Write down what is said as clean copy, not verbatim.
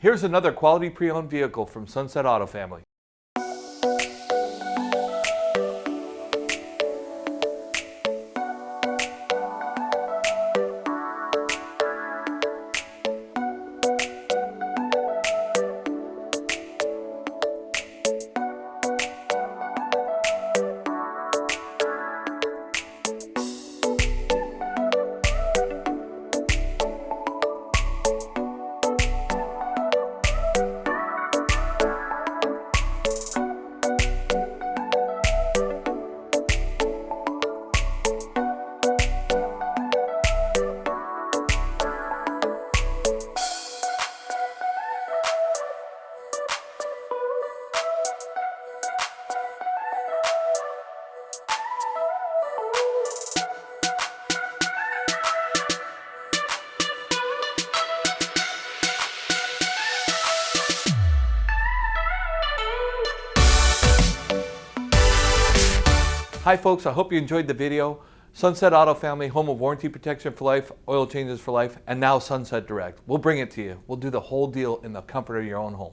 Here's another quality pre-owned vehicle from Sunset Auto Family. Hi folks, I hope you enjoyed the video. Sunset Auto Family, home of warranty protection for life, oil changes for life, and now Sunset Direct. We'll bring it to you. We'll do the whole deal in the comfort of your own home.